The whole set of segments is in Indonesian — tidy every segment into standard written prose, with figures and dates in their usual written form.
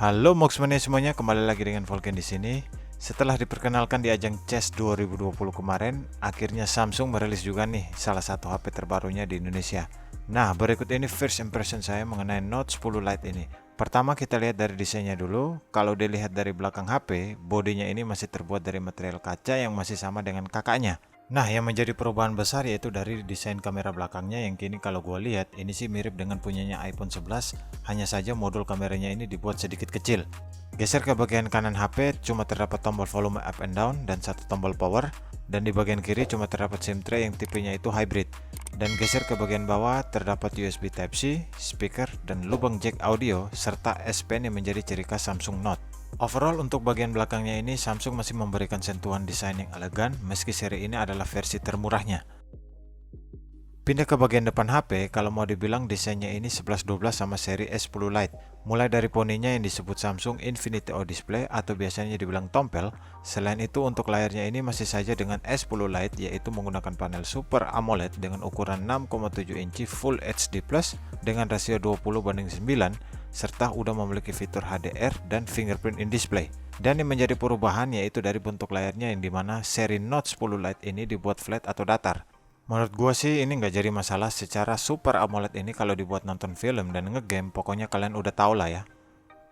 Halo Mogsmania semuanya, kembali lagi dengan Volken di sini. Setelah diperkenalkan di ajang CES 2020 kemarin, akhirnya Samsung merilis juga nih salah satu HP terbarunya di Indonesia. Nah, berikut ini first impression saya mengenai Note 10 Lite ini. Pertama kita lihat dari desainnya dulu. Kalau dilihat dari belakang HP, bodinya ini masih terbuat dari material kaca yang masih sama dengan kakaknya. Nah, yang menjadi perubahan besar yaitu dari desain kamera belakangnya yang kini kalau gue lihat ini sih mirip dengan punyanya iPhone 11, hanya saja modul kameranya ini dibuat sedikit kecil. Geser ke bagian kanan HP cuma terdapat tombol volume up and down dan satu tombol power, dan di bagian kiri cuma terdapat SIM tray yang tipenya itu hybrid. Dan geser ke bagian bawah terdapat USB Type-C, speaker, dan lubang jack audio serta S Pen yang menjadi ciri khas Samsung Note. Overall untuk bagian belakangnya ini Samsung masih memberikan sentuhan desain yang elegan meski seri ini adalah versi termurahnya. Pindah ke bagian depan HP, kalau mau dibilang desainnya ini 11-12 sama seri S10 Lite. Mulai dari poninya yang disebut Samsung Infinity O Display atau biasanya dibilang tompel. Selain itu untuk layarnya ini masih saja dengan S10 Lite yaitu menggunakan panel Super AMOLED dengan ukuran 6,7 inci Full HD Plus dengan rasio 20:9 serta udah memiliki fitur HDR dan fingerprint in display. Dan yang menjadi perubahan yaitu dari bentuk layarnya yang dimana seri Note 10 Lite ini dibuat flat atau datar. Menurut gua sih ini nggak jadi masalah secara Super AMOLED ini kalau dibuat nonton film dan ngegame, pokoknya kalian udah tau lah ya.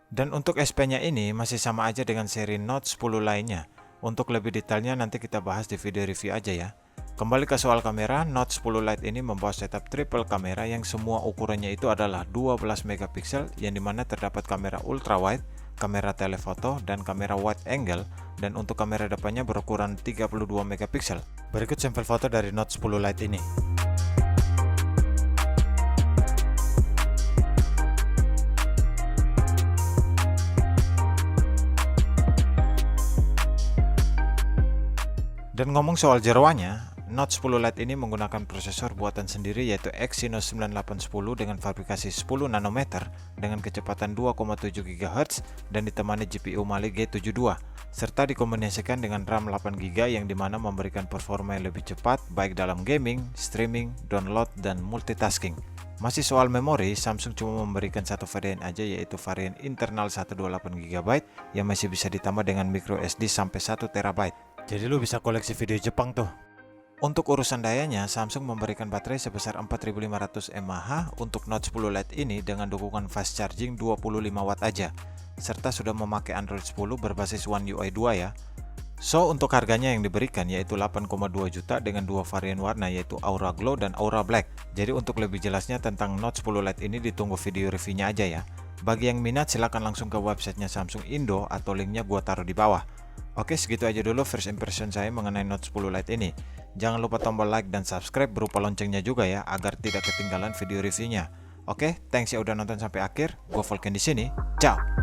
Dan untuk S Pen-nya ini masih sama aja dengan seri Note 10 lainnya. Untuk lebih detailnya nanti kita bahas di video review aja ya. Kembali ke soal kamera, Note 10 Lite ini membawa setup triple kamera yang semua ukurannya itu adalah 12 megapiksel yang dimana terdapat kamera ultra wide, kamera telefoto, dan kamera wide angle, dan untuk kamera depannya berukuran 32 megapiksel. Berikut sampel foto dari Note 10 Lite ini. Dan ngomong soal jeroannya, Note 10 Lite ini menggunakan prosesor buatan sendiri yaitu Exynos 9810 dengan fabrikasi 10 nanometer dengan kecepatan 2,7 GHz dan ditemani GPU Mali G72 serta dikombinasikan dengan RAM 8 GB yang dimana memberikan performa yang lebih cepat baik dalam gaming, streaming, download, dan multitasking. Masih soal memori, Samsung cuma memberikan satu varian aja yaitu varian internal 128 GB yang masih bisa ditambah dengan micro SD sampai 1 TB. Jadi lu bisa koleksi video Jepang tuh. Untuk urusan dayanya, Samsung memberikan baterai sebesar 4500 mAh untuk Note 10 Lite ini dengan dukungan fast charging 25 Watt aja, serta sudah memakai Android 10 berbasis One UI 2 ya. So, untuk harganya yang diberikan yaitu 8,2 juta dengan dua varian warna yaitu Aura Glow dan Aura Black. Jadi untuk lebih jelasnya tentang Note 10 Lite ini ditunggu video reviewnya aja ya. Bagi yang minat silahkan langsung ke websitenya Samsung Indo atau linknya gua taruh di bawah. Oke, segitu aja dulu first impression saya mengenai Note 10 Lite ini. Jangan lupa tombol like dan subscribe berupa loncengnya juga ya agar tidak ketinggalan video reviewnya. Oke, thanks ya udah nonton sampai akhir. Gua Volken di sini. Ciao.